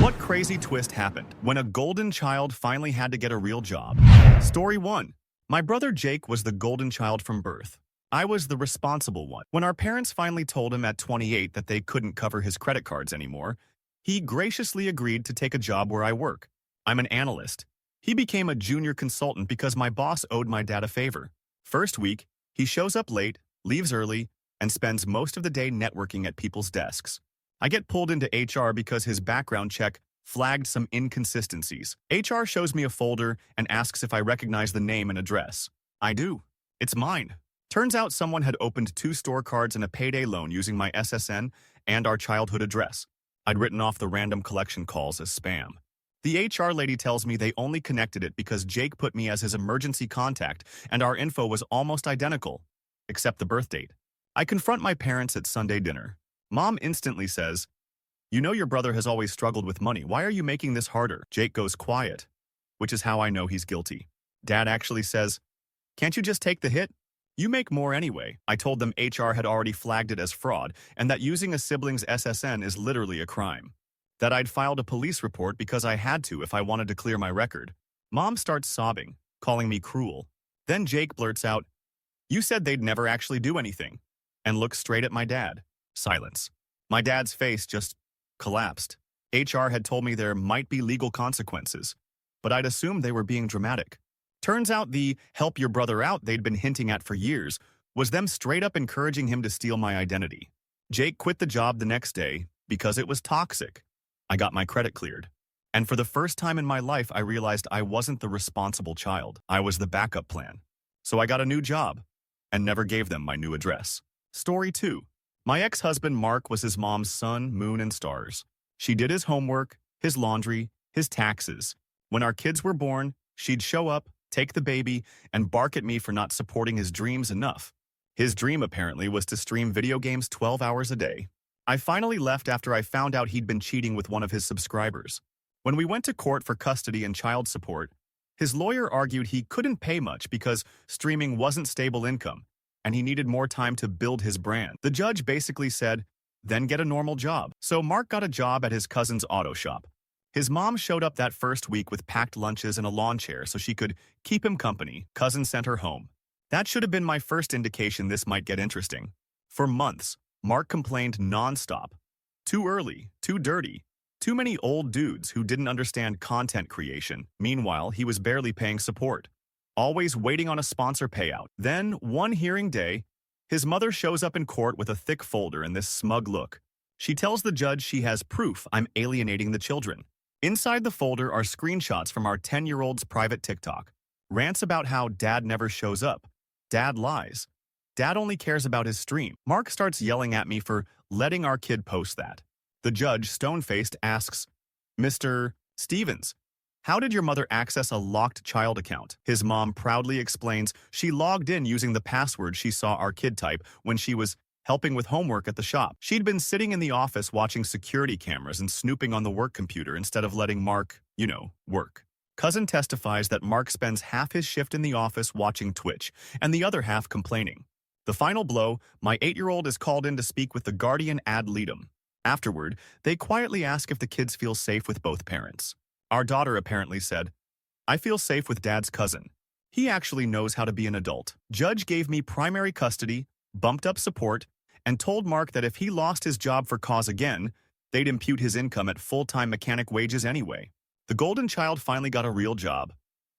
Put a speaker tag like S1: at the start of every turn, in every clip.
S1: What crazy twist happened when a golden child finally had to get a real job? Story 1. My brother Jake was the golden child from birth. I was the responsible one. When our parents finally told him at 28 that they couldn't cover his credit cards anymore, he graciously agreed to take a job where I work. I'm an analyst. He became a junior consultant because my boss owed my dad a favor. First week, he shows up late, leaves early, and spends most of the day networking at people's desks. I get pulled into HR because his background check flagged some inconsistencies. HR shows me a folder and asks if I recognize the name and address. I do. It's mine. Turns out someone had opened 2 store cards and a payday loan using my SSN and our childhood address. I'd written off the random collection calls as spam. The HR lady tells me they only connected it because Jake put me as his emergency contact and our info was almost identical, except the birth date. I confront my parents at Sunday dinner. Mom instantly says, "You know your brother has always struggled with money. Why are you making this harder?" Jake goes quiet, which is how I know he's guilty. Dad actually says, "Can't you just take the hit? You make more anyway." I told them HR had already flagged it as fraud and that using a sibling's SSN is literally a crime. That I'd filed a police report because I had to if I wanted to clear my record. Mom starts sobbing, calling me cruel. Then Jake blurts out, "You said they'd never actually do anything," and looks straight at my dad. Silence. My dad's face just collapsed. HR had told me there might be legal consequences, but I'd assumed they were being dramatic. Turns out the "help your brother out" they'd been hinting at for years was them straight up encouraging him to steal my identity. Jake quit the job the next day because it was toxic. I got my credit cleared. And for the first time in my life, I realized I wasn't the responsible child. I was the backup plan. So I got a new job and never gave them my new address. Story 2. My ex-husband Mark was his mom's sun, moon, and stars. She did his homework, his laundry, his taxes. When our kids were born, she'd show up, take the baby, and bark at me for not supporting his dreams enough. His dream, apparently, was to stream video games 12 hours a day. I finally left after I found out he'd been cheating with one of his subscribers. When we went to court for custody and child support, his lawyer argued he couldn't pay much because streaming wasn't stable income, and he needed more time to build his brand. The judge basically said, "Then get a normal job." So Mark got a job at his cousin's auto shop. His mom showed up that first week with packed lunches and a lawn chair so she could keep him company. Cousin sent her home. That should have been my first indication this might get interesting. For months, Mark complained nonstop. Too early, too dirty, too many old dudes who didn't understand content creation. Meanwhile, he was barely paying support, always waiting on a sponsor payout. Then, one hearing day, his mother shows up in court with a thick folder and this smug look. She tells the judge she has proof I'm alienating the children. Inside the folder are screenshots from our 10-year-old's private TikTok. Rants about how dad never shows up. Dad lies. Dad only cares about his stream. Mark starts yelling at me for letting our kid post that. The judge, stone-faced, asks, "Mr. Stevens, how did your mother access a locked child account?" His mom proudly explains she logged in using the password she saw our kid type when she was helping with homework at the shop. She'd been sitting in the office watching security cameras and snooping on the work computer instead of letting Mark, work. Cousin testifies that Mark spends half his shift in the office watching Twitch and the other half complaining. The final blow, my 8-year-old is called in to speak with the guardian ad litem. Afterward, they quietly ask if the kids feel safe with both parents. Our daughter apparently said, "I feel safe with Dad's cousin. He actually knows how to be an adult." Judge gave me primary custody, bumped up support, and told Mark that if he lost his job for cause again, they'd impute his income at full-time mechanic wages anyway. The golden child finally got a real job,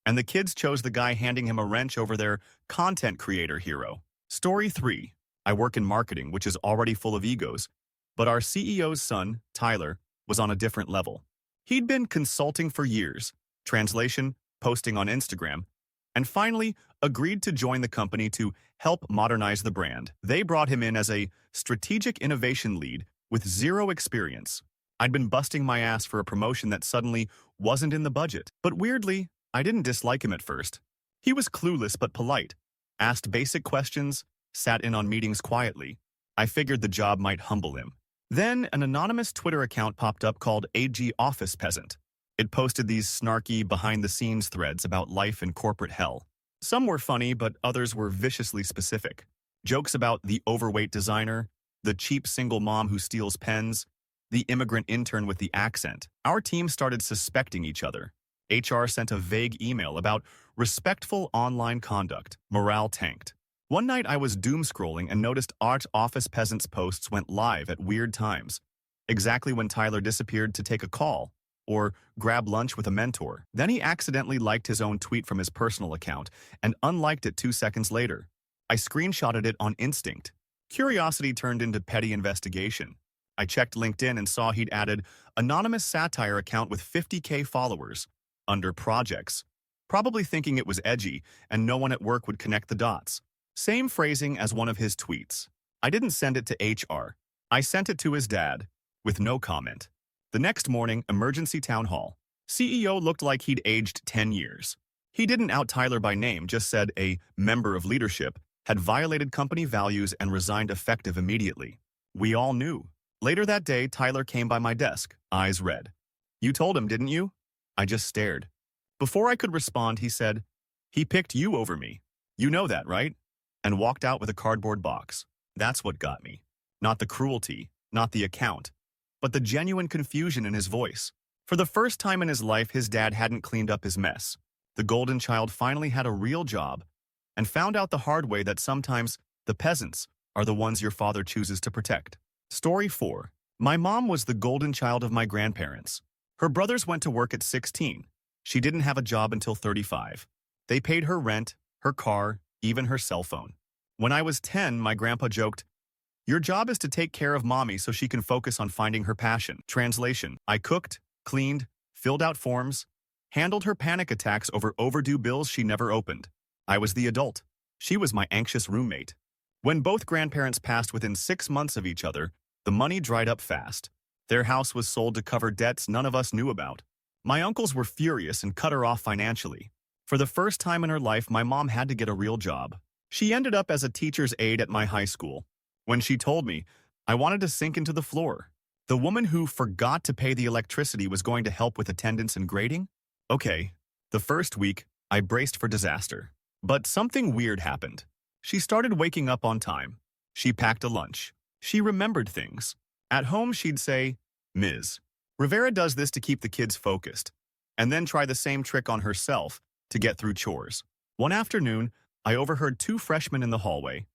S1: and the kids chose the guy handing him a wrench over their content creator hero. Story 3. I work in marketing, which is already full of egos, but our CEO's son, Tyler, was on a different level. He'd been consulting for years, translation, posting on Instagram, and finally agreed to join the company to help modernize the brand. They brought him in as a strategic innovation lead with zero experience. I'd been busting my ass for a promotion that suddenly wasn't in the budget. But weirdly, I didn't dislike him at first. He was clueless but polite, asked basic questions, sat in on meetings quietly. I figured the job might humble him. Then an anonymous Twitter account popped up called AG Office Peasant. It posted these snarky behind-the-scenes threads about life in corporate hell. Some were funny, but others were viciously specific. Jokes about the overweight designer, the cheap single mom who steals pens, the immigrant intern with the accent. Our team started suspecting each other. HR sent a vague email about respectful online conduct. Morale tanked. One night I was doom-scrolling and noticed Art Office Peasants posts went live at weird times, exactly when Tyler disappeared to take a call or grab lunch with a mentor. Then he accidentally liked his own tweet from his personal account and unliked it 2 seconds later. I screenshotted it on instinct. Curiosity turned into petty investigation. I checked LinkedIn and saw he'd added anonymous satire account with 50K followers under projects, probably thinking it was edgy and no one at work would connect the dots. Same phrasing as one of his tweets. I didn't send it to HR. I sent it to his dad, with no comment. The next morning, emergency town hall. CEO looked like he'd aged 10 years. He didn't out Tyler by name, just said a member of leadership had violated company values and resigned effective immediately. We all knew. Later that day, Tyler came by my desk, eyes red. You told him, didn't you? I just stared. Before I could respond, he said, he picked you over me. You know that, right? And walked out with a cardboard box. That's what got me. Not the cruelty, not the account, but the genuine confusion in his voice. For the first time in his life, his dad hadn't cleaned up his mess. The golden child finally had a real job and found out the hard way that sometimes the peasants are the ones your father chooses to protect. Story 4. My mom was the golden child of my grandparents. Her brothers went to work at 16. She didn't have a job until 35. They paid her rent, her car, even her cell phone. When I was 10, my grandpa joked, your job is to take care of mommy so she can focus on finding her passion. Translation, I cooked, cleaned, filled out forms, handled her panic attacks over overdue bills she never opened. I was the adult. She was my anxious roommate. When both grandparents passed within 6 months of each other, the money dried up fast. Their house was sold to cover debts none of us knew about. My uncles were furious and cut her off financially. For the first time in her life, my mom had to get a real job. She ended up as a teacher's aide at my high school. When she told me, I wanted to sink into the floor. The woman who forgot to pay the electricity was going to help with attendance and grading? Okay. The first week, I braced for disaster. But something weird happened. She started waking up on time. She packed a lunch. She remembered things. At home, she'd say, Ms. Rivera does this to keep the kids focused, and then try the same trick on herself to get through chores. One afternoon, I overheard 2 freshmen in the hallway.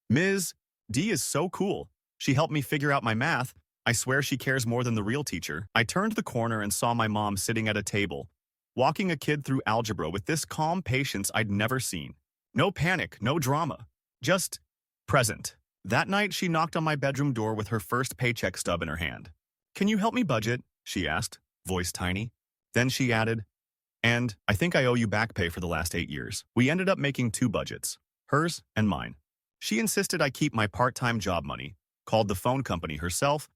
S1: Ms. D is so cool. She helped me figure out my math. I swear she cares more than the real teacher. I turned the corner and saw my mom sitting at a table, walking a kid through algebra with this calm patience I'd never seen. No panic, no drama, just present. That night, she knocked on my bedroom door with her first paycheck stub in her hand. Can you help me budget? She asked, voice tiny. Then she added, and I think I owe you back pay for the last 8 years. We ended up making 2 budgets, hers and mine. She insisted I keep my part-time job money, called the phone company herself,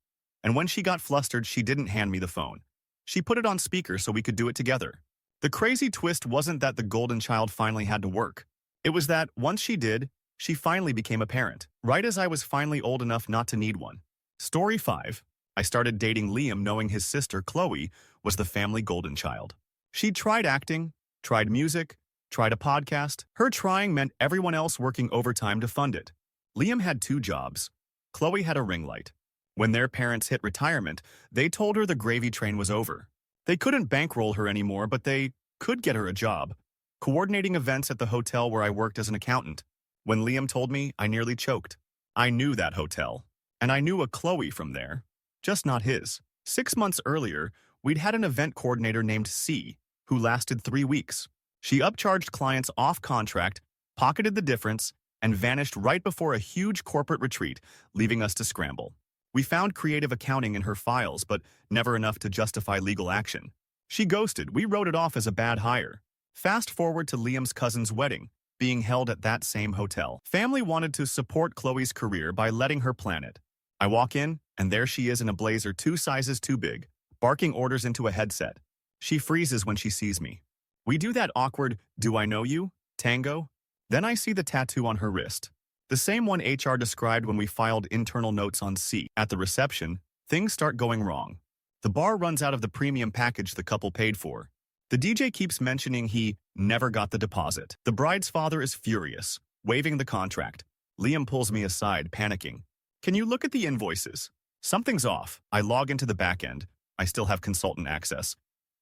S1: and when she got flustered, she didn't hand me the phone. She put it on speaker so we could do it together. The crazy twist wasn't that the golden child finally had to work. It was that, once she did, she finally became a parent, right as I was finally old enough not to need one. Story 5. I started dating Liam knowing his sister, Chloe, was the family golden child. She'd tried acting, tried music, tried a podcast. Her trying meant everyone else working overtime to fund it. Liam had 2 jobs. Chloe had a ring light. When their parents hit retirement, they told her the gravy train was over. They couldn't bankroll her anymore, but they could get her a job, coordinating events at the hotel where I worked as an accountant. When Liam told me, I nearly choked. I knew that hotel, and I knew a Chloe from there, just not his. 6 months earlier, we'd had an event coordinator named C, who lasted 3 weeks. She upcharged clients off contract, pocketed the difference, and vanished right before a huge corporate retreat, leaving us to scramble. We found creative accounting in her files, but never enough to justify legal action. She ghosted. We wrote it off as a bad hire. Fast forward to Liam's cousin's wedding, being held at that same hotel. Family wanted to support Chloe's career by letting her plan it. I walk in, and there she is in a blazer 2 sizes too big, barking orders into a headset. She freezes when she sees me. We do that awkward, do I know you? Tango? Then I see the tattoo on her wrist. The same one HR described when we filed internal notes on C. At the reception, things start going wrong. The bar runs out of the premium package the couple paid for. The DJ keeps mentioning he never got the deposit. The bride's father is furious, waving the contract. Liam pulls me aside, panicking. Can you look at the invoices? Something's off. I log into the backend. I still have consultant access.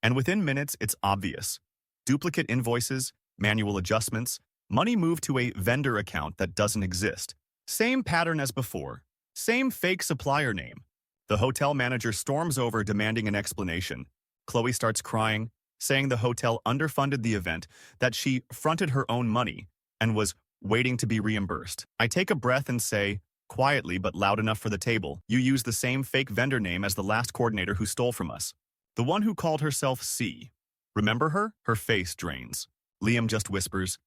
S1: And within minutes, it's obvious. Duplicate invoices, manual adjustments, money moved to a vendor account that doesn't exist. Same pattern as before. Same fake supplier name. The hotel manager storms over demanding an explanation. Chloe starts crying, saying the hotel underfunded the event, that she fronted her own money and was waiting to be reimbursed. I take a breath and say, quietly but loud enough for the table, you use the same fake vendor name as the last coordinator who stole from us. The one who called herself C. Remember her? Her face drains. Liam just whispers,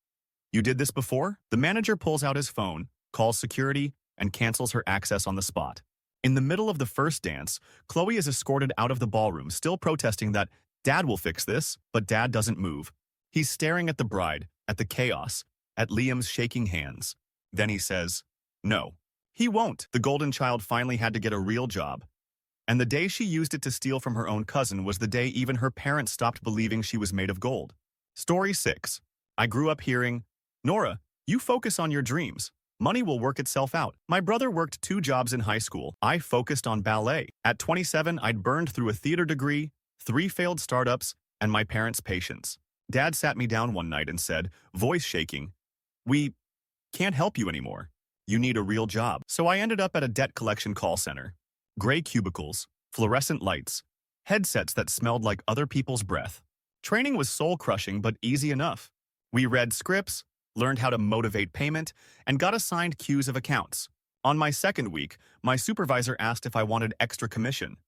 S1: you did this before? The manager pulls out his phone, calls security, and cancels her access on the spot. In the middle of the first dance, Chloe is escorted out of the ballroom, still protesting that Dad will fix this, but Dad doesn't move. He's staring at the bride, at the chaos, at Liam's shaking hands. Then he says, no, he won't. The golden child finally had to get a real job. And the day she used it to steal from her own cousin was the day even her parents stopped believing she was made of gold. Story 6. I grew up hearing, Nora, you focus on your dreams. Money will work itself out. My brother worked 2 jobs in high school. I focused on ballet. At 27, I'd burned through a theater degree, 3 failed startups, and my parents' patience. Dad sat me down one night and said, voice shaking, we can't help you anymore. You need a real job. So I ended up at a debt collection call center. Gray cubicles, fluorescent lights, headsets that smelled like other people's breath. Training was soul-crushing but easy enough. We read scripts, learned how to motivate payment, and got assigned queues of accounts. On my second week, my supervisor asked if I wanted extra commission.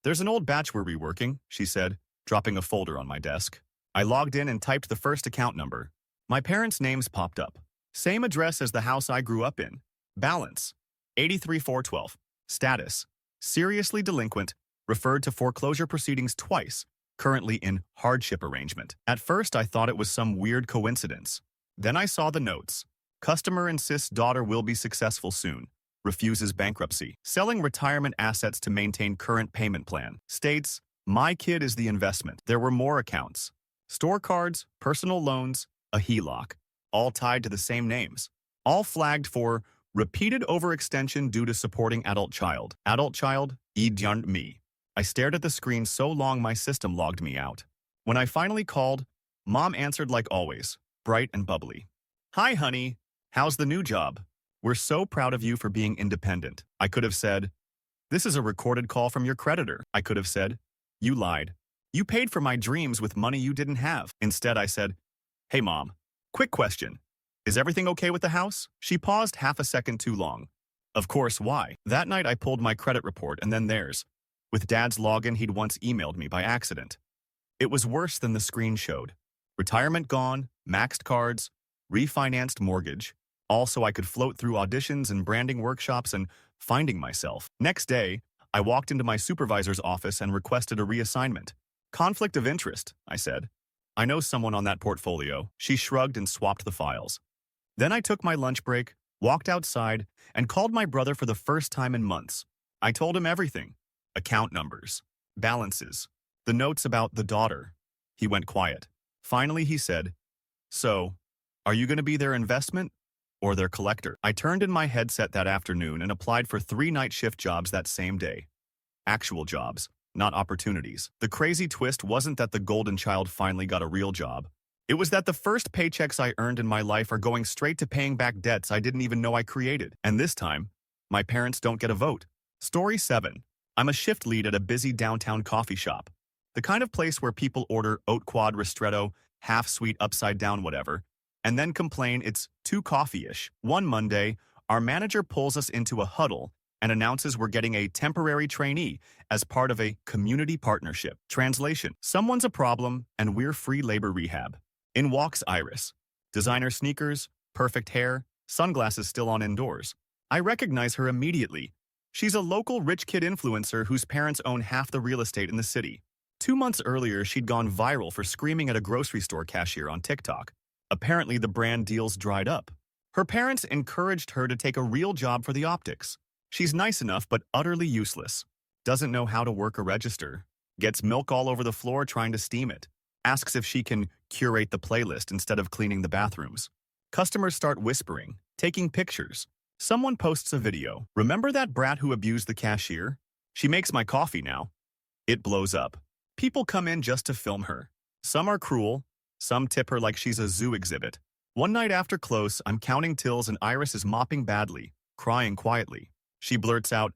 S1: There's an old batch we're reworking, she said, dropping a folder on my desk. I logged in and typed the first account number. My parents' names popped up. Same address as the house I grew up in. Balance, 83,412. Status, seriously delinquent, referred to foreclosure proceedings twice, currently in hardship arrangement. At first, I thought it was some weird coincidence. Then I saw the notes. Customer insists daughter will be successful soon. Refuses bankruptcy. Selling retirement assets to maintain current payment plan. States, my kid is the investment. There were more accounts. Store cards, personal loans, a HELOC. All tied to the same names. All flagged for repeated overextension due to supporting adult child. Adult child, me. I stared at the screen so long my system logged me out. When I finally called, Mom answered like always, bright and bubbly. Hi, honey. How's the new job? We're so proud of you for being independent. I could have said, this is a recorded call from your creditor. I could have said, you lied. You paid for my dreams with money you didn't have. Instead, I said, hey, Mom, quick question. Is everything okay with the house? She paused half a second too long. Of course, why? That night I pulled my credit report and then theirs. With Dad's login, he'd once emailed me by accident. It was worse than the screen showed. Retirement gone, maxed cards, refinanced mortgage. Also, I could float through auditions and branding workshops and finding myself. Next day, I walked into my supervisor's office and requested a reassignment. Conflict of interest, I said. I know someone on that portfolio. She shrugged and swapped the files. Then I took my lunch break, walked outside, and called my brother for the first time in months. I told him everything. Account numbers, balances, the notes about the daughter. He went quiet. Finally, he said, so, are you going to be their investment or their collector? I turned in my headset that afternoon and applied for 3 night shift jobs that same day. Actual jobs, not opportunities. The crazy twist wasn't that the golden child finally got a real job. It was that the first paychecks I earned in my life are going straight to paying back debts I didn't even know I created. And this time, my parents don't get a vote. Story 7. I'm a shift lead at a busy downtown coffee shop. The kind of place where people order oat quad ristretto, half sweet upside down whatever, and then complain it's too coffee-ish. One Monday, our manager pulls us into a huddle and announces we're getting a temporary trainee as part of a community partnership. Translation, someone's a problem and we're free labor rehab. In walks Iris. Designer sneakers, perfect hair, sunglasses still on indoors. I recognize her immediately. She's a local rich kid influencer whose parents own half the real estate in the city. 2 months earlier, she'd gone viral for screaming at a grocery store cashier on TikTok. Apparently, the brand deals dried up. Her parents encouraged her to take a real job for the optics. She's nice enough but utterly useless. Doesn't know how to work a register. Gets milk all over the floor trying to steam it. Asks if she can curate the playlist instead of cleaning the bathrooms. Customers start whispering, taking pictures. Someone posts a video. Remember that brat who abused the cashier? She makes my coffee now. It blows up. People come in just to film her. Some are cruel. Some tip her like she's a zoo exhibit. One night after close, I'm counting tills and Iris is mopping badly, crying quietly. She blurts out,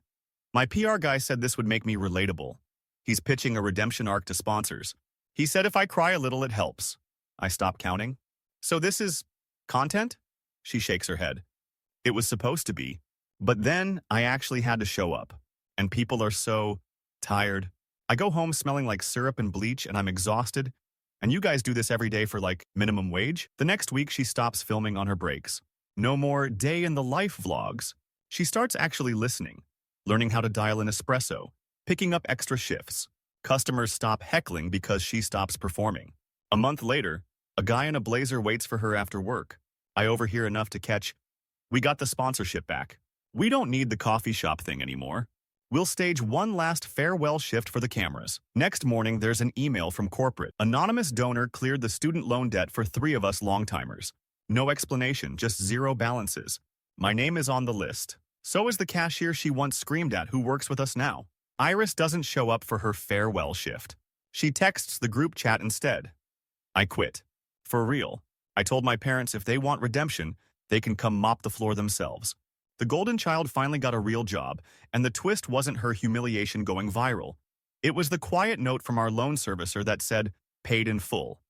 S1: "My PR guy said this would make me relatable. He's pitching a redemption arc to sponsors. He said if I cry a little, it helps." I stop counting. "So this is content?" She shakes her head. "It was supposed to be. But then I actually had to show up. And people are so tired. I go home smelling like syrup and bleach and I'm exhausted. And you guys do this every day for like minimum wage?" The next week she stops filming on her breaks. No more day in the life vlogs. She starts actually listening, learning how to dial an espresso, picking up extra shifts. Customers stop heckling because she stops performing. A month later, a guy in a blazer waits for her after work. I overhear enough to catch, "We got the sponsorship back. We don't need the coffee shop thing anymore. We'll stage one last farewell shift for the cameras." Next morning, there's an email from corporate. Anonymous donor cleared the student loan debt for 3 of us long-timers. No explanation, just 0 balances. My name is on the list. So is the cashier she once screamed at who works with us now. Iris doesn't show up for her farewell shift. She texts the group chat instead. I quit. For real. I told my parents if they want redemption, they can come mop the floor themselves. The golden child finally got a real job, and the twist wasn't her humiliation going viral. It was the quiet note from our loan servicer that said, "Paid in full."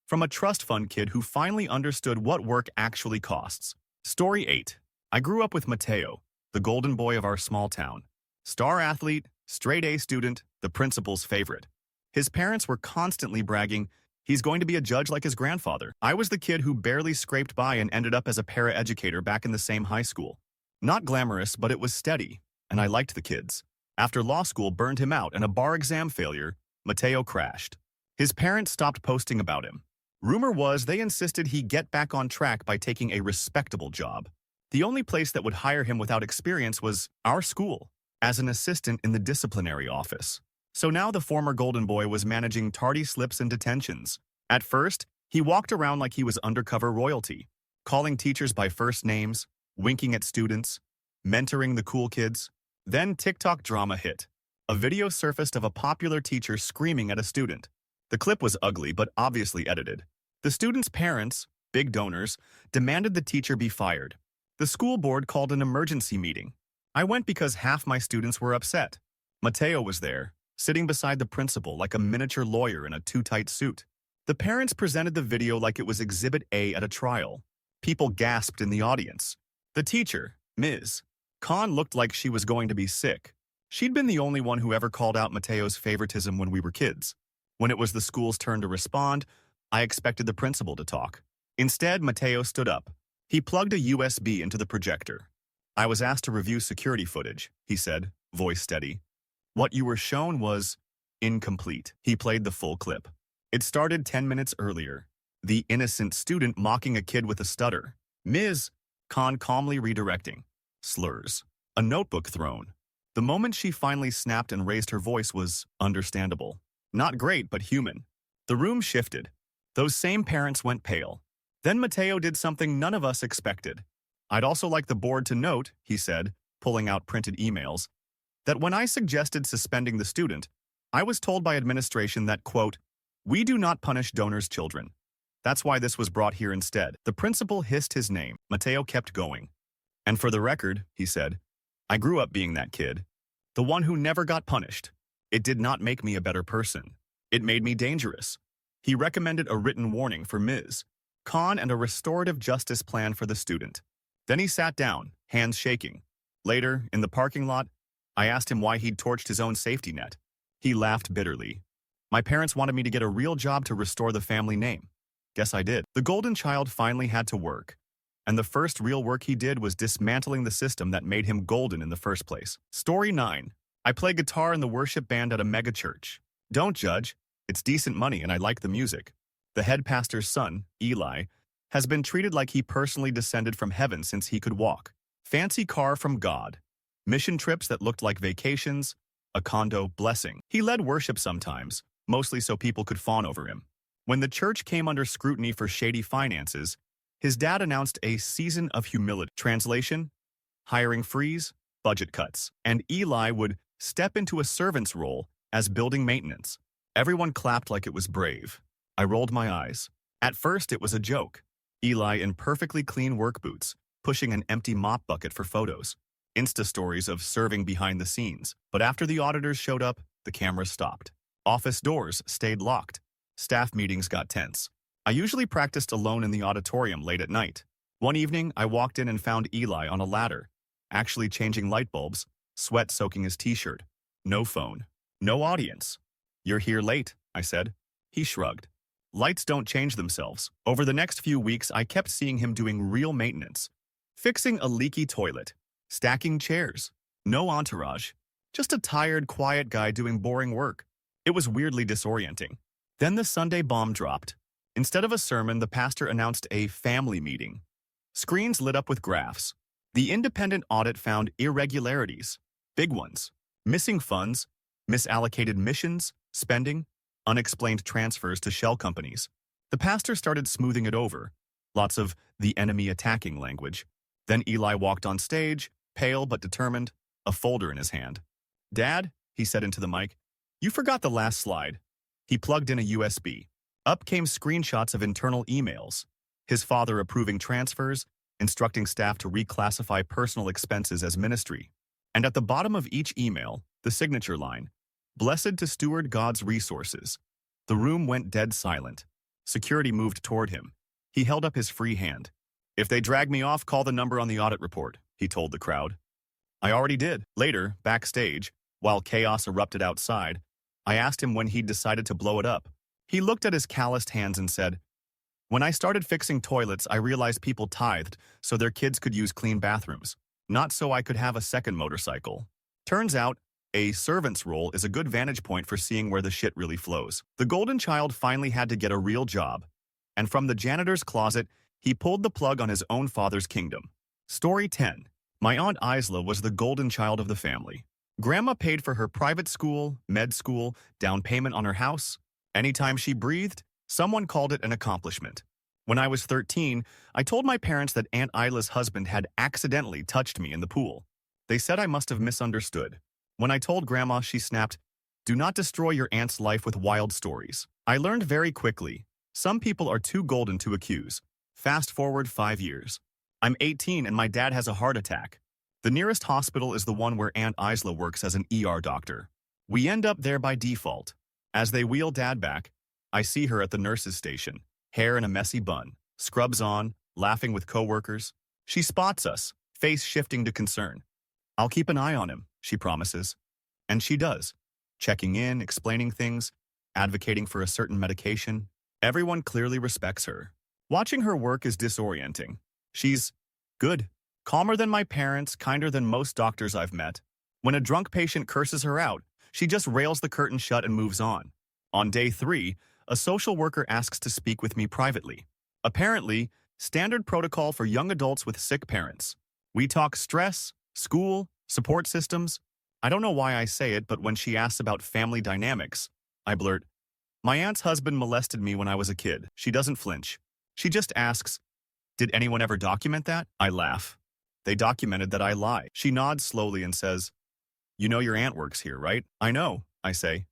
S1: From a trust fund kid who finally understood what work actually costs. Story 8. I grew up with Mateo, the golden boy of our small town. Star athlete, straight A student, the principal's favorite. His parents were constantly bragging, "He's going to be a judge like his grandfather." I was the kid who barely scraped by and ended up as a para-educator back in the same high school. Not glamorous, but it was steady, and I liked the kids. After law school burned him out and a bar exam failure, Mateo crashed. His parents stopped posting about him. Rumor was they insisted he get back on track by taking a respectable job. The only place that would hire him without experience was our school, as an assistant in the disciplinary office. So now the former golden boy was managing tardy slips and detentions. At first, he walked around like he was undercover royalty, calling teachers by first names, winking at students, mentoring the cool kids. Then TikTok drama hit. A video surfaced of a popular teacher screaming at a student. The clip was ugly but obviously edited. The student's parents, big donors, demanded the teacher be fired. The school board called an emergency meeting. I went because half my students were upset. Mateo was there, sitting beside the principal like a miniature lawyer in a too-tight suit. The parents presented the video like it was Exhibit A at a trial. People gasped in the audience. The teacher, Ms. Khan, looked like she was going to be sick. She'd been the only one who ever called out Mateo's favoritism when we were kids. When it was the school's turn to respond, I expected the principal to talk. Instead, Mateo stood up. He plugged a USB into the projector. "I was asked to review security footage," he said, voice steady. "What you were shown was incomplete." He played the full clip. It started 10 minutes earlier. The innocent student mocking a kid with a stutter. Ms. Khan calmly redirecting. Slurs. A notebook thrown. The moment she finally snapped and raised her voice was understandable. Not great, but human. The room shifted. Those same parents went pale. Then Mateo did something none of us expected. "I'd also like the board to note," he said, pulling out printed emails, "that when I suggested suspending the student, I was told by administration that, quote, 'We do not punish donors' children. That's why this was brought here instead.'" The principal hissed his name. Mateo kept going. "And for the record," he said, "I grew up being that kid. The one who never got punished. It did not make me a better person. It made me dangerous." He recommended a written warning for Ms. Khan and a restorative justice plan for the student. Then he sat down, hands shaking. Later, in the parking lot, I asked him why he'd torched his own safety net. He laughed bitterly. "My parents wanted me to get a real job to restore the family name. Guess I did." The golden child finally had to work. And the first real work he did was dismantling the system that made him golden in the first place. Story 9. I play guitar in the worship band at a megachurch. Don't judge. It's decent money and I like the music. The head pastor's son, Eli, has been treated like he personally descended from heaven since he could walk. Fancy car from God. Mission trips that looked like vacations. A condo blessing. He led worship sometimes, mostly so people could fawn over him. When the church came under scrutiny for shady finances, his dad announced a season of humility. Translation: hiring freeze, budget cuts. And Eli would step into a servant's role as building maintenance. Everyone clapped like it was brave. I rolled my eyes. At first, it was a joke. Eli in perfectly clean work boots, pushing an empty mop bucket for photos. Insta stories of serving behind the scenes. But after the auditors showed up, the cameras stopped. Office doors stayed locked. Staff meetings got tense. I usually practiced alone in the auditorium late at night. One evening, I walked in and found Eli on a ladder, actually changing light bulbs, sweat soaking his t-shirt. No phone. No audience. "You're here late," I said. He shrugged. Lights don't change themselves. Over the next few weeks, I kept seeing him doing real maintenance. Fixing a leaky toilet. Stacking chairs. No entourage. Just a tired, quiet guy doing boring work. It was weirdly disorienting. Then the Sunday bomb dropped. Instead of a sermon, the pastor announced a family meeting. Screens lit up with graphs. The independent audit found irregularities. Big ones. Missing funds, misallocated missions, spending, unexplained transfers to shell companies. The pastor started smoothing it over. Lots of the enemy attacking language. Then Eli walked on stage, pale but determined, a folder in his hand. "Dad," he said into the mic, "you forgot the last slide." He plugged in a USB. Up came screenshots of internal emails. His father approving transfers, instructing staff to reclassify personal expenses as ministry. And at the bottom of each email, the signature line, "Blessed to steward God's resources." The room went dead silent. Security moved toward him. He held up his free hand. "If they drag me off, call the number on the audit report," he told the crowd. I already did. Later, backstage, while chaos erupted outside, I asked him when he'd decided to blow it up. He looked at his calloused hands and said, "When I started fixing toilets, I realized people tithed so their kids could use clean bathrooms, not so I could have a second motorcycle." Turns out, a servant's role is a good vantage point for seeing where the shit really flows. The golden child finally had to get a real job, and from the janitor's closet, he pulled the plug on his own father's kingdom. Story 10. My Aunt Isla was the golden child of the family. Grandma paid for her private school, med school, down payment on her house. Anytime she breathed, someone called it an accomplishment. When I was 13, I told my parents that Aunt Isla's husband had accidentally touched me in the pool. They said I must have misunderstood. When I told Grandma, she snapped, "Do not destroy your aunt's life with wild stories." I learned very quickly, some people are too golden to accuse. Fast forward 5 years. I'm 18 and my dad has a heart attack. The nearest hospital is the one where Aunt Isla works as an ER doctor. We end up there by default. As they wheel Dad back, I see her at the nurse's station, hair in a messy bun, scrubs on, laughing with coworkers. She spots us, face shifting to concern. "I'll keep an eye on him," she promises. And she does, checking in, explaining things, advocating for a certain medication. Everyone clearly respects her. Watching her work is disorienting. She's good, calmer than my parents, kinder than most doctors I've met. When a drunk patient curses her out, she just rails the curtain shut and moves on. On day 3, a social worker asks to speak with me privately. Apparently, standard protocol for young adults with sick parents. We talk stress, school, support systems. I don't know why I say it, but when she asks about family dynamics, I blurt, "My aunt's husband molested me when I was a kid." She doesn't flinch. She just asks, "Did anyone ever document that?" I laugh. "They documented that I lie." She nods slowly and says, "You know your aunt works here, right?" "I know," I say.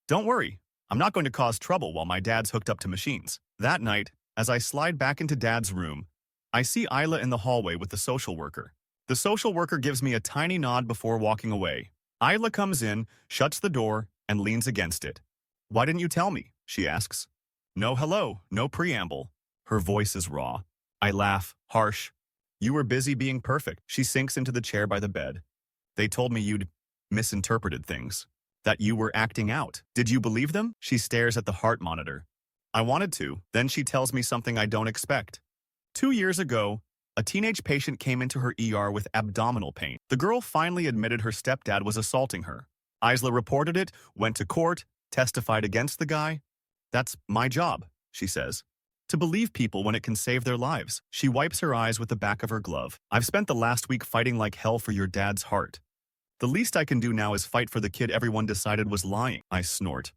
S1: "Don't worry, I'm not going to cause trouble while my dad's hooked up to machines." That night, as I slide back into Dad's room, I see Isla in the hallway with the social worker. The social worker gives me a tiny nod before walking away. Isla comes in, shuts the door, and leans against it. "Why didn't you tell me?" she asks. No hello, no preamble. Her voice is raw. I laugh, harsh. "You were busy being perfect." She sinks into the chair by the bed. "They told me you'd misinterpreted things. That you were acting out. Did you believe them?" She stares at the heart monitor. I wanted to. Then she tells me something I don't expect. 2 years ago, a teenage patient came into her ER with abdominal pain. The girl finally admitted her stepdad was assaulting her. Isla reported it, went to court, testified against the guy. "That's my job," she says. "To believe people when it can save their lives." She wipes her eyes with the back of her glove. "I've spent the last week fighting like hell for your dad's heart. The least I can do now is fight for the kid everyone decided was lying." I snort.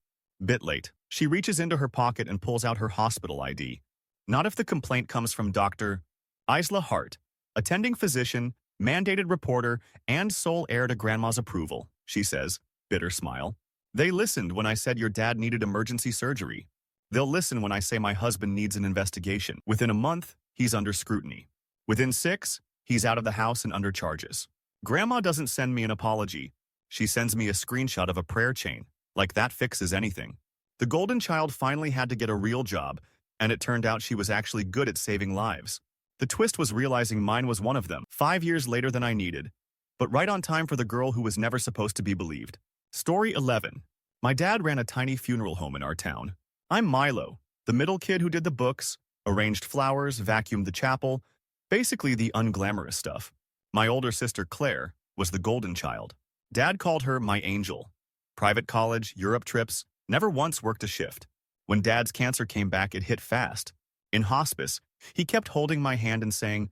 S1: Bit late. She reaches into her pocket and pulls out her hospital ID. Not if the complaint comes from Dr. Isla Hart, attending physician, mandated reporter, and sole heir to Grandma's approval. she says, bitter smile. They listened when I said your dad needed emergency surgery. They'll listen when I say my husband needs an investigation. Within a month, he's under scrutiny. Within 6, he's out of the house and under charges. Grandma doesn't send me an apology. She sends me a screenshot of a prayer chain. Like that fixes anything. The golden child finally had to get a real job, and it turned out she was actually good at saving lives. The twist was realizing mine was one of them, 5 years later than I needed, but right on time for the girl who was never supposed to be believed. Story 11. My dad ran a tiny funeral home in our town. I'm Milo, the middle kid who did the books, arranged flowers, vacuumed the chapel, basically the unglamorous stuff. My older sister, Claire, was the golden child. Dad called her my angel. Private college, Europe trips, never once worked a shift. When Dad's cancer came back, it hit fast. In hospice, he kept holding my hand and saying,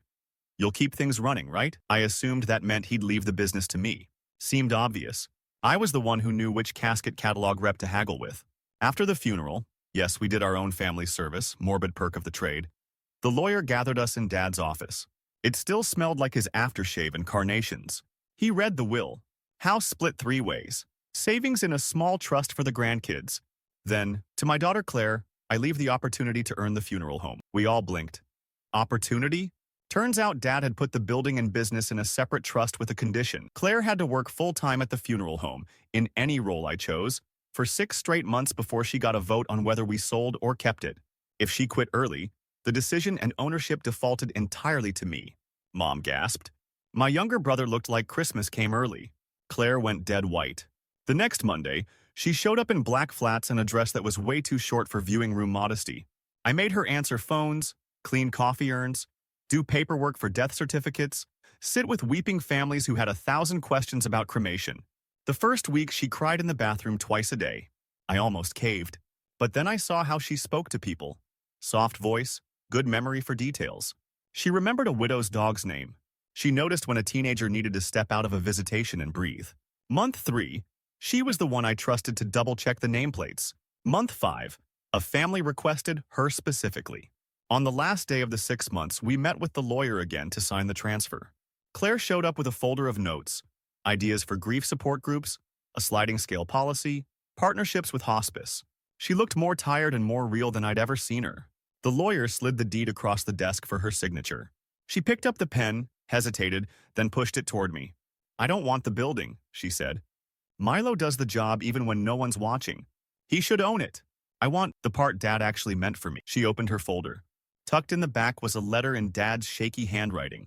S1: "You'll keep things running, right?" I assumed that meant he'd leave the business to me. Seemed obvious. I was the one who knew which casket catalog rep to haggle with. After the funeral, yes, we did our own family service, morbid perk of the trade, the lawyer gathered us in Dad's office. It still smelled like his aftershave and carnations. He read the will. House split 3 ways. Savings in a small trust for the grandkids. Then, to my daughter Claire, I leave the opportunity to earn the funeral home. We all blinked. Opportunity? Turns out Dad had put the building and business in a separate trust with a condition. Claire had to work full-time at the funeral home, in any role I chose, for 6 straight months before she got a vote on whether we sold or kept it. If she quit early, the decision and ownership defaulted entirely to me. Mom gasped. My younger brother looked like Christmas came early. Claire went dead white. The next Monday, she showed up in black flats and a dress that was way too short for viewing room modesty. I made her answer phones, clean coffee urns, do paperwork for death certificates, sit with weeping families who had 1,000 questions about cremation. The first week, she cried in the bathroom twice a day. I almost caved. But then I saw how she spoke to people. Soft voice, good memory for details. She remembered a widow's dog's name. She noticed when a teenager needed to step out of a visitation and breathe. Month 3, she was the one I trusted to double-check the nameplates. Month 5, a family requested her specifically. On the last day of the 6 months, we met with the lawyer again to sign the transfer. Claire showed up with a folder of notes, ideas for grief support groups, a sliding scale policy, partnerships with hospice. She looked more tired and more real than I'd ever seen her. The lawyer slid the deed across the desk for her signature. She picked up the pen, hesitated, then pushed it toward me. "I don't want the building," she said. "Milo does the job even when no one's watching. He should own it. I want the part Dad actually meant for me." She opened her folder. Tucked in the back was a letter in Dad's shaky handwriting.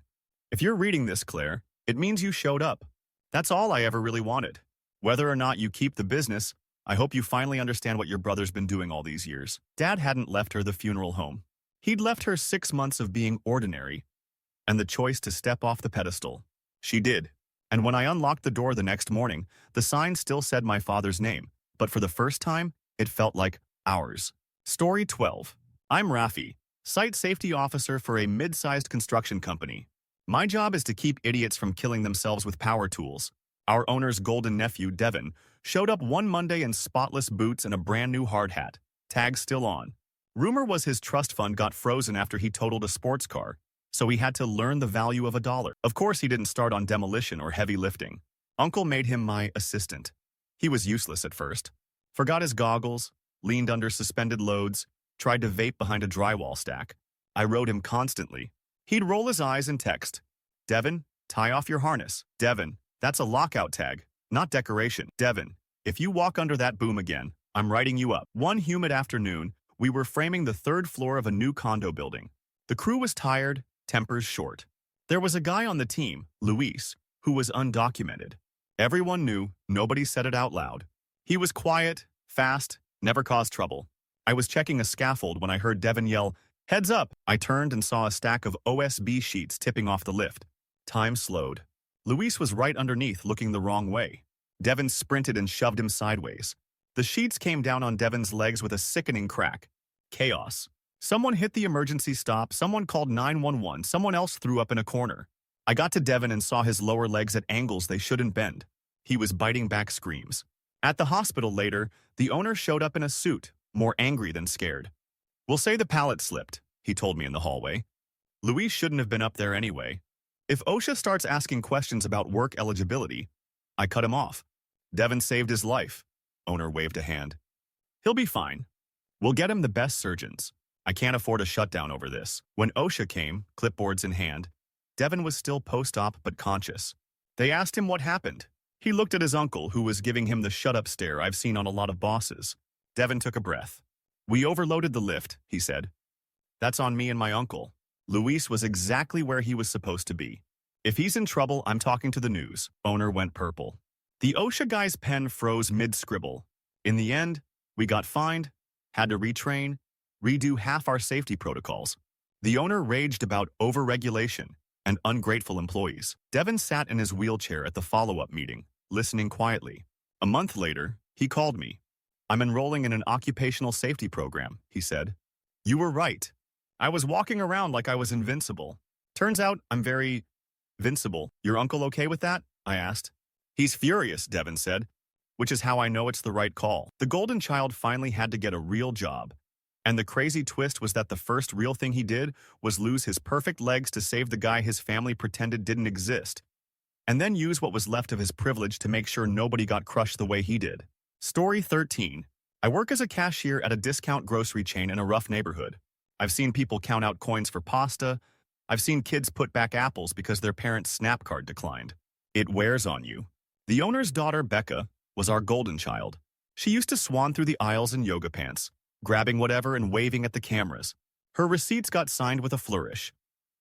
S1: "If you're reading this, Claire, it means you showed up. That's all I ever really wanted. Whether or not you keep the business, I hope you finally understand what your brother's been doing all these years." Dad hadn't left her the funeral home. He'd left her 6 months of being ordinary, and the choice to step off the pedestal. She did. And when I unlocked the door the next morning, the sign still said my father's name, but for the first time, it felt like ours. Story 12. I'm Rafi, Site Safety Officer for a mid-sized construction company. My job is to keep idiots from killing themselves with power tools. Our owner's golden nephew, Devin, showed up one Monday in spotless boots and a brand new hard hat. Tag still on. Rumor was his trust fund got frozen after he totaled a sports car, so he had to learn the value of $1. Of course, he didn't start on demolition or heavy lifting. Uncle made him my assistant. He was useless at first. Forgot his goggles, leaned under suspended loads, tried to vape behind a drywall stack. I rode him constantly. He'd roll his eyes and text, "Devin, tie off your harness." "Devin, that's a lockout tag, not decoration." "Devin, if you walk under that boom again, I'm writing you up." One humid afternoon, we were framing the 3rd floor of a new condo building. The crew was tired, tempers short. There was a guy on the team, Luis, who was undocumented. Everyone knew, nobody said it out loud. He was quiet, fast, never caused trouble. I was checking a scaffold when I heard Devin yell, "Heads up!" I turned and saw a stack of OSB sheets tipping off the lift. Time slowed. Luis was right underneath, looking the wrong way. Devin sprinted and shoved him sideways. The sheets came down on Devin's legs with a sickening crack. Chaos. Someone hit the emergency stop, someone called 911, someone else threw up in a corner. I got to Devin and saw his lower legs at angles they shouldn't bend. He was biting back screams. At the hospital later, the owner showed up in a suit, more angry than scared. "We'll say the pallet slipped," he told me in the hallway. Luis shouldn't have been up there anyway. If OSHA starts asking questions about work eligibility, I cut him off. Devin saved his life. Owner waved a hand. He'll be fine. We'll get him the best surgeons. I can't afford a shutdown over this. When OSHA came, clipboards in hand, Devin was still post-op but conscious. They asked him what happened. He looked at his uncle, who was giving him the shut-up stare I've seen on a lot of bosses. Devin took a breath. We overloaded the lift, he said. That's on me and my uncle. Luis was exactly where he was supposed to be. If he's in trouble, I'm talking to the news. Owner went purple. The OSHA guy's pen froze mid-scribble. In the end, we got fined, had to retrain, redo half our safety protocols. The owner raged about overregulation and ungrateful employees. Devin sat in his wheelchair at the follow-up meeting, listening quietly. A month later, he called me. I'm enrolling in an occupational safety program, he said. You were right. I was walking around like I was invincible. Turns out I'm very invincible. Your uncle okay with that? I asked. He's furious, Devin said, which is how I know it's the right call. The golden child finally had to get a real job. And the crazy twist was that the first real thing he did was lose his perfect legs to save the guy his family pretended didn't exist, and then use what was left of his privilege to make sure nobody got crushed the way he did. Story 13. I work as a cashier at a discount grocery chain in a rough neighborhood. I've seen people count out coins for pasta. I've seen kids put back apples because their parents' SNAP card declined. It wears on you. The owner's daughter, Becca, was our golden child. She used to swan through the aisles in yoga pants, grabbing whatever and waving at the cameras. Her receipts got signed with a flourish.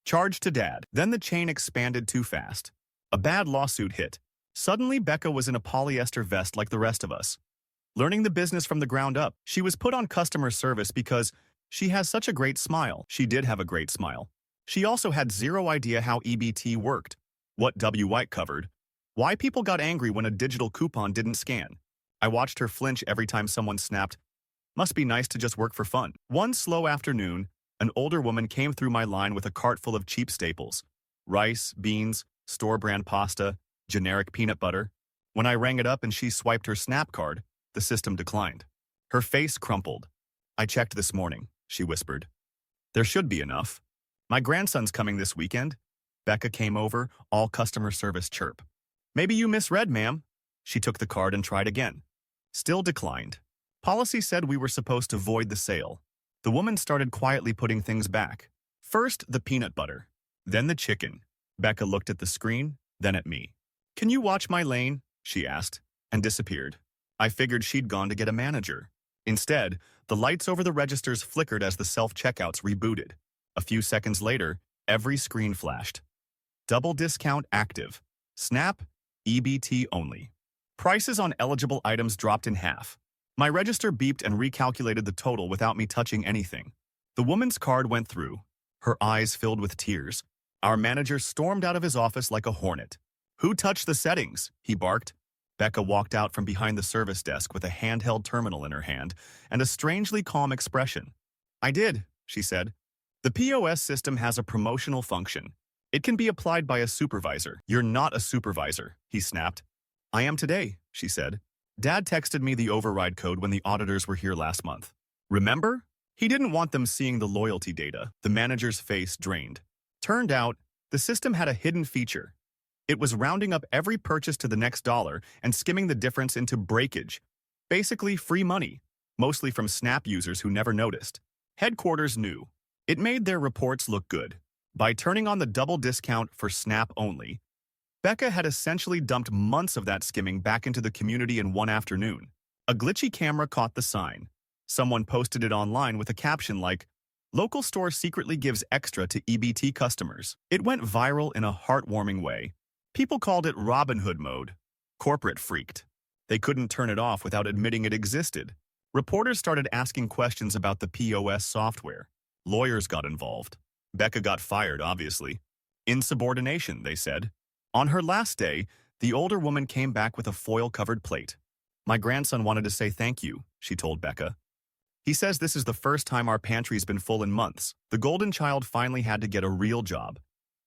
S1: Charged to dad. Then the chain expanded too fast. A bad lawsuit hit. Suddenly, Becca was in a polyester vest like the rest of us. Learning the business from the ground up, she was put on customer service because she has such a great smile. She did have a great smile. She also had zero idea how EBT worked, what White covered, why people got angry when a digital coupon didn't scan. I watched her flinch every time someone snapped, "Must be nice to just work for fun." One slow afternoon, an older woman came through my line with a cart full of cheap staples. Rice, beans, store-brand pasta, generic peanut butter. When I rang it up and she swiped her SNAP card, the system declined. Her face crumpled. "I checked this morning," she whispered. "There should be enough. My grandson's coming this weekend." Becca came over, all customer service chirp. "Maybe you misread, ma'am." She took the card and tried again. Still declined. Policy said we were supposed to void the sale. The woman started quietly putting things back. First, the peanut butter. Then the chicken. Becca looked at the screen, then at me. "Can you watch my lane?" she asked, and disappeared. I figured she'd gone to get a manager. Instead, the lights over the registers flickered as the self-checkouts rebooted. A few seconds later, every screen flashed. Double discount active. SNAP, EBT only. Prices on eligible items dropped in half. My register beeped and recalculated the total without me touching anything. The woman's card went through, her eyes filled with tears. Our manager stormed out of his office like a hornet. "Who touched the settings?" he barked. Becca walked out from behind the service desk with a handheld terminal in her hand and a strangely calm expression. "I did," she said. "The POS system has a promotional function. It can be applied by a supervisor." "You're not a supervisor," he snapped. "I am today," she said. "Dad texted me the override code when the auditors were here last month. Remember? He didn't want them seeing the loyalty data." The manager's face drained. Turned out, the system had a hidden feature. It was rounding up every purchase to the next dollar and skimming the difference into breakage. Basically free money, mostly from SNAP users who never noticed. Headquarters knew. It made their reports look good. By turning on the double discount for SNAP only, Becca had essentially dumped months of that skimming back into the community in one afternoon. A glitchy camera caught the sign. Someone posted it online with a caption like, "Local store secretly gives extra to EBT customers." It went viral in a heartwarming way. People called it Robin Hood mode. Corporate freaked. They couldn't turn it off without admitting it existed. Reporters started asking questions about the POS software. Lawyers got involved. Becca got fired, obviously. Insubordination, they said. On her last day, the older woman came back with a foil-covered plate. "My grandson wanted to say thank you," she told Becca. "He says this is the first time our pantry's been full in months." The golden child finally had to get a real job.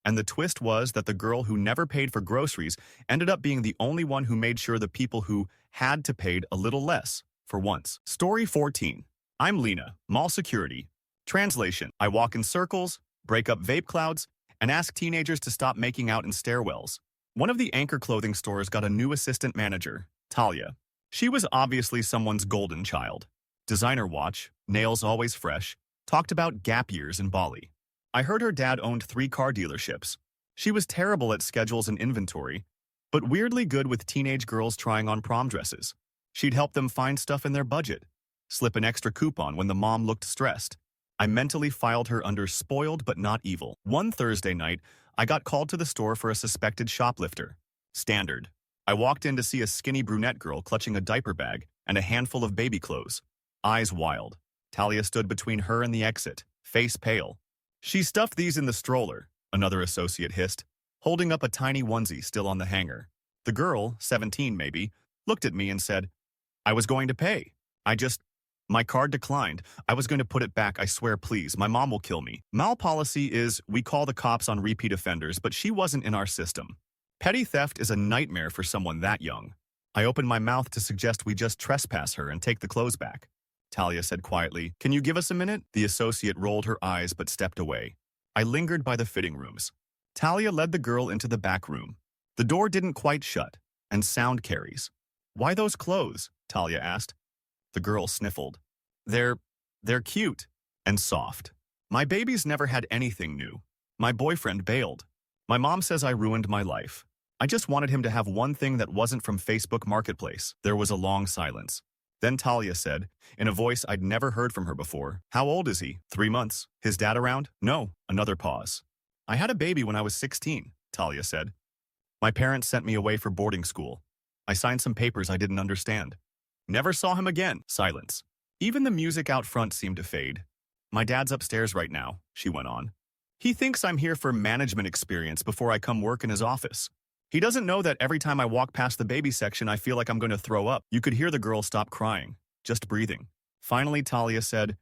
S1: And the twist was that the girl who never paid for groceries ended up being the only one who made sure the people who had to paid a little less, for once. Story 14. I'm Lena, mall security. Translation: I walk in circles, break up vape clouds, and ask teenagers to stop making out in stairwells. One of the anchor clothing stores got a new assistant manager, Talia. She was obviously someone's golden child. Designer watch, nails always fresh, talked about gap years in Bali. I heard her dad owned 3 car dealerships. She was terrible at schedules and inventory, but weirdly good with teenage girls trying on prom dresses. She'd help them find stuff in their budget, slip an extra coupon when the mom looked stressed. I mentally filed her under spoiled but not evil. One Thursday night, I got called to the store for a suspected shoplifter. Standard. I walked in to see a skinny brunette girl clutching a diaper bag and a handful of baby clothes. Eyes wild. Talia stood between her and the exit, face pale. She stuffed these in the stroller, another associate hissed, holding up a tiny onesie still on the hanger. The girl, 17 maybe, looked at me and said, "I was going to pay. My card declined. I was going to put it back, I swear, please. My mom will kill me." Mal policy is we call the cops on repeat offenders, but she wasn't in our system. Petty theft is a nightmare for someone that young. I opened my mouth to suggest we just trespass her and take the clothes back. Talia said quietly, "Can you give us a minute?" The associate rolled her eyes but stepped away. I lingered by the fitting rooms. Talia led the girl into the back room. The door didn't quite shut, and sound carries. "Why those clothes?" Talia asked. The girl sniffled. They're cute and soft. My babies never had anything new. My boyfriend bailed. My mom says I ruined my life. I just wanted him to have one thing that wasn't from Facebook Marketplace. There was a long silence. Then Talia said, in a voice I'd never heard from her before, "How old is he? 3 months. His dad around?" "No." Another pause. "I had a baby when I was 16, Talia said. "My parents sent me away for boarding school. I signed some papers I didn't understand. Never saw him again." Silence. Even the music out front seemed to fade. "My dad's upstairs right now," she went on. "He thinks I'm here for management experience before I come work in his office. He doesn't know that every time I walk past the baby section, I feel like I'm going to throw up." You could hear the girl stop crying, just breathing. Finally, Talia said,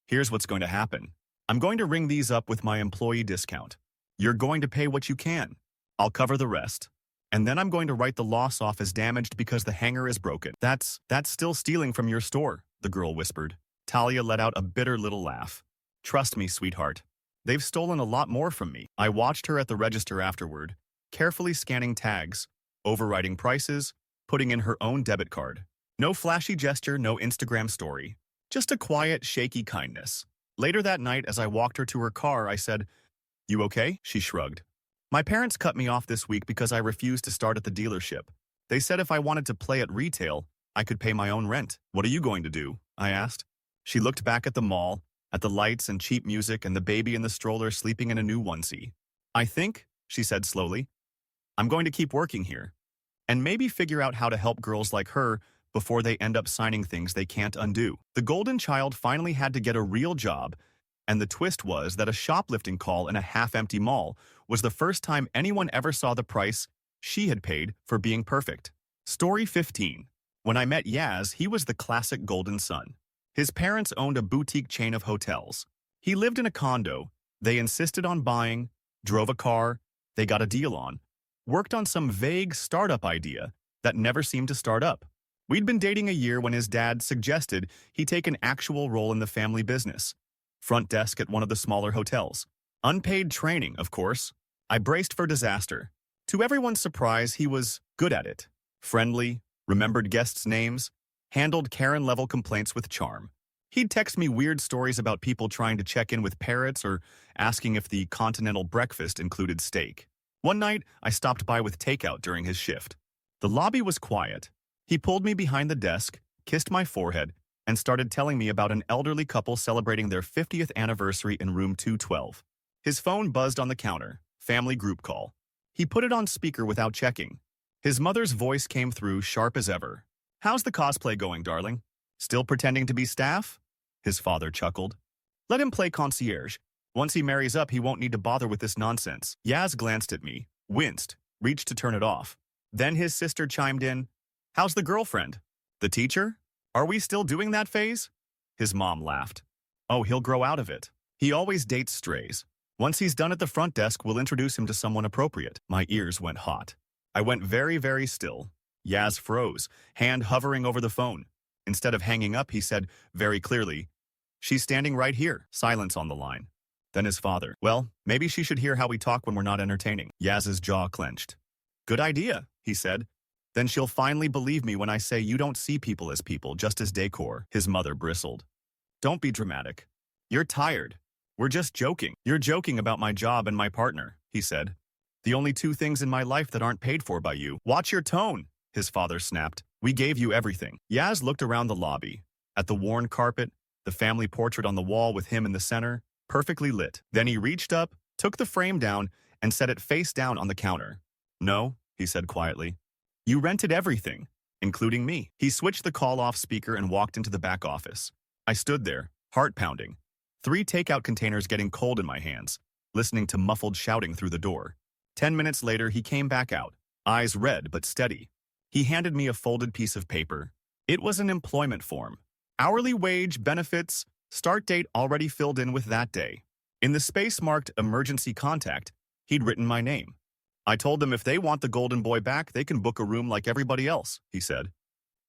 S1: "Here's what's going to happen. I'm going to ring these up with my employee discount. You're going to pay what you can. I'll cover the rest. And then I'm going to write the loss off as damaged because the hanger is broken." That's still stealing from your store," the girl whispered. Talia let out a bitter little laugh. "Trust me, sweetheart. They've stolen a lot more from me." I watched her at the register afterward, carefully scanning tags, overwriting prices, putting in her own debit card. No flashy gesture, no Instagram story. Just a quiet, shaky kindness. Later that night, as I walked her to her car, I said, "You okay?" She shrugged. "My parents cut me off this week because I refused to start at the dealership. They said if I wanted to play at retail, I could pay my own rent." "What are you going to do?" I asked. She looked back at the mall, at the lights and cheap music and the baby in the stroller sleeping in a new onesie. "I think," she said slowly, "I'm going to keep working here. And maybe figure out how to help girls like her before they end up signing things they can't undo." The golden child finally had to get a real job, and the twist was that a shoplifting call in a half-empty mall was the first time anyone ever saw the price she had paid for being perfect. Story 15. When I met Yaz, he was the classic golden son. His parents owned a boutique chain of hotels. He lived in a condo. They insisted on buying, drove a car, they got a deal on, worked on some vague startup idea that never seemed to start up. We'd been dating a year when his dad suggested he take an actual role in the family business. Front desk at one of the smaller hotels. Unpaid training, of course. I braced for disaster. To everyone's surprise, he was good at it. Friendly, remembered guests' names, handled Karen-level complaints with charm. He'd text me weird stories about people trying to check in with parrots or asking if the continental breakfast included steak. One night, I stopped by with takeout during his shift. The lobby was quiet. He pulled me behind the desk, kissed my forehead, and started telling me about an elderly couple celebrating their 50th anniversary in room 212. His phone buzzed on the counter, family group call. He put it on speaker without checking. His mother's voice came through sharp as ever. "How's the cosplay going, darling? Still pretending to be staff?" His father chuckled. "Let him play concierge. Once he marries up, he won't need to bother with this nonsense." Yaz glanced at me, winced, reached to turn it off. Then his sister chimed in, "How's the girlfriend? The teacher? Are we still doing that phase?" His mom laughed. "Oh, he'll grow out of it. He always dates strays. Once he's done at the front desk, we'll introduce him to someone appropriate." My ears went hot. I went very, very still. Yaz froze, hand hovering over the phone. Instead of hanging up, he said very clearly, "She's standing right here." Silence on the line. Then his father, "Well, maybe she should hear how we talk when we're not entertaining." Yaz's jaw clenched. "Good idea," he said. Then she'll finally believe me when I say you don't see people as people, just as decor, his mother bristled. Don't be dramatic. You're tired. We're just joking. You're joking about my job and my partner, he said. The only two things in my life that aren't paid for by you. Watch your tone, his father snapped. We gave you everything. Yaz looked around the lobby. At the worn carpet, the family portrait on the wall with him in the center, perfectly lit. Then he reached up, took the frame down, and set it face down on the counter. No, he said quietly. You rented everything, including me. He switched the call-off speaker and walked into the back office. I stood there, heart pounding. 3 takeout containers getting cold in my hands, listening to muffled shouting through the door. 10 minutes later, he came back out, eyes red but steady. He handed me a folded piece of paper. It was an employment form. Hourly wage, benefits, start date already filled in with that day. In the space marked emergency contact, he'd written my name. I told them if they want the golden boy back, they can book a room like everybody else, he said.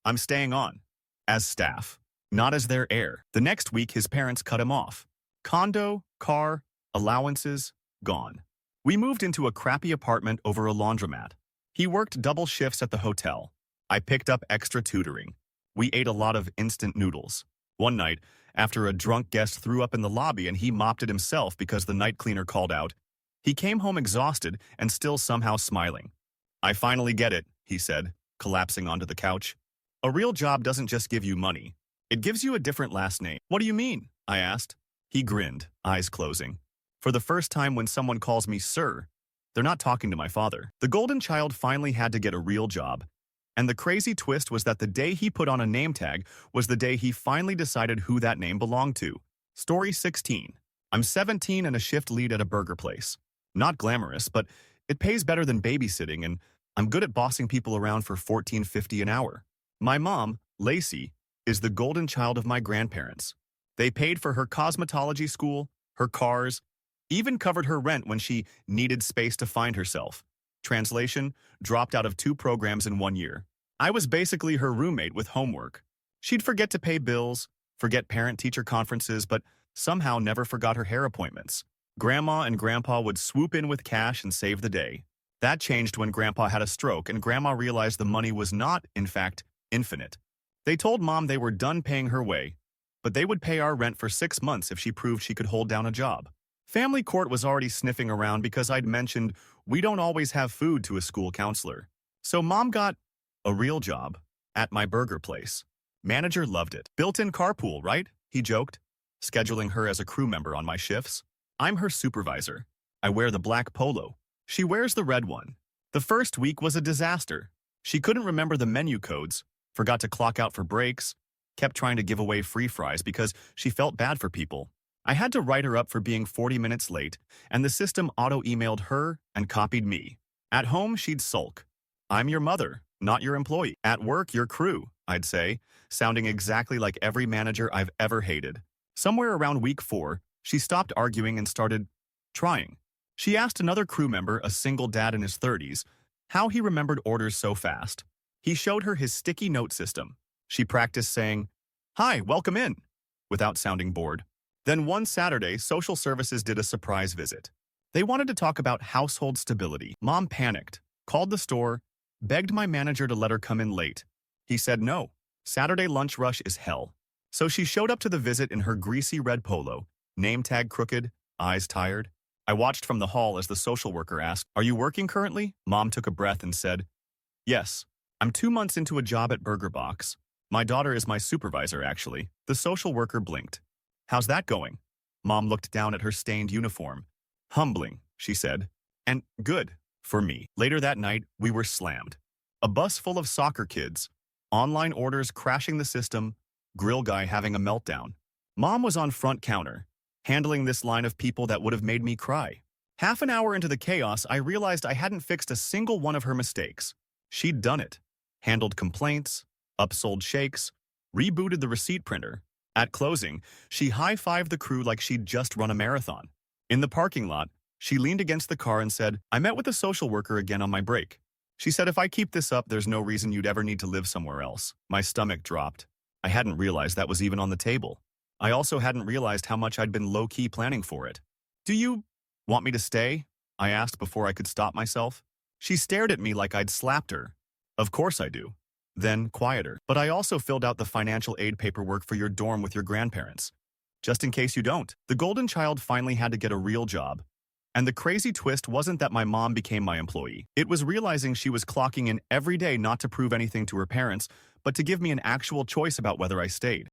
S1: I'm staying on. As staff. Not as their heir. The next week, his parents cut him off. Condo, car, allowances, gone. We moved into a crappy apartment over a laundromat. He worked double shifts at the hotel. I picked up extra tutoring. We ate a lot of instant noodles. One night, after a drunk guest threw up in the lobby and he mopped it himself because the night cleaner called out, he came home exhausted and still somehow smiling. I finally get it, he said, collapsing onto the couch. A real job doesn't just give you money. It gives you a different last name. What do you mean? I asked. He grinned, eyes closing. For the first time when someone calls me sir, they're not talking to my father. The golden child finally had to get a real job. And the crazy twist was that the day he put on a name tag was the day he finally decided who that name belonged to. Story 16. I'm 17 and a shift lead at a burger place. Not glamorous, but it pays better than babysitting, and I'm good at bossing people around for $14.50 an hour. My mom, Lacey, is the golden child of my grandparents. They paid for her cosmetology school, her cars, even covered her rent when she needed space to find herself. Translation, dropped out of 2 programs in 1 year. I was basically her roommate with homework. She'd forget to pay bills, forget parent-teacher conferences, but somehow never forgot her hair appointments. Grandma and Grandpa would swoop in with cash and save the day. That changed when Grandpa had a stroke and Grandma realized the money was not, in fact, infinite. They told Mom they were done paying her way, but they would pay our rent for 6 months if she proved she could hold down a job. Family court was already sniffing around because I'd mentioned we don't always have food to a school counselor. So Mom got a real job at my burger place. Manager loved it. Built-in carpool, right? He joked, scheduling her as a crew member on my shifts. I'm her supervisor. I wear the black polo. She wears the red one. The first week was a disaster. She couldn't remember the menu codes, forgot to clock out for breaks, kept trying to give away free fries because she felt bad for people. I had to write her up for being 40 minutes late, and the system auto-emailed her and copied me. At home, she'd sulk. I'm your mother, not your employee. At work, your crew, I'd say, sounding exactly like every manager I've ever hated. Somewhere around week 4, she stopped arguing and started trying. She asked another crew member, a single dad in his 30s, how he remembered orders so fast. He showed her his sticky note system. She practiced saying, "Hi, welcome in," without sounding bored. Then one Saturday, social services did a surprise visit. They wanted to talk about household stability. Mom panicked, called the store, begged my manager to let her come in late. He said no. Saturday lunch rush is hell. So she showed up to the visit in her greasy red polo, name tag crooked, eyes tired. I watched from the hall as the social worker asked, "Are you working currently?" Mom took a breath and said, "Yes. I'm 2 months into a job at Burger Box. My daughter is my supervisor, actually." The social worker blinked. "How's that going?" Mom looked down at her stained uniform. "Humbling," she said. "And good, for me." Later that night, we were slammed. A bus full of soccer kids, online orders crashing the system, grill guy having a meltdown. Mom was on front counter, handling this line of people that would have made me cry. Half an hour into the chaos, I realized I hadn't fixed a single one of her mistakes. She'd done it. Handled complaints, upsold shakes, rebooted the receipt printer. At closing, she high-fived the crew like she'd just run a marathon. In the parking lot, she leaned against the car and said, "I met with a social worker again on my break. She said if I keep this up, there's no reason you'd ever need to live somewhere else." My stomach dropped. I hadn't realized that was even on the table. I also hadn't realized how much I'd been low-key planning for it. "Do you want me to stay?" I asked before I could stop myself. She stared at me like I'd slapped her. Of course I do. Then, quieter. But I also filled out the financial aid paperwork for your dorm with your grandparents. Just in case you don't. The golden child finally had to get a real job. And the crazy twist wasn't that my mom became my employee. It was realizing she was clocking in every day not to prove anything to her parents, but to give me an actual choice about whether I stayed.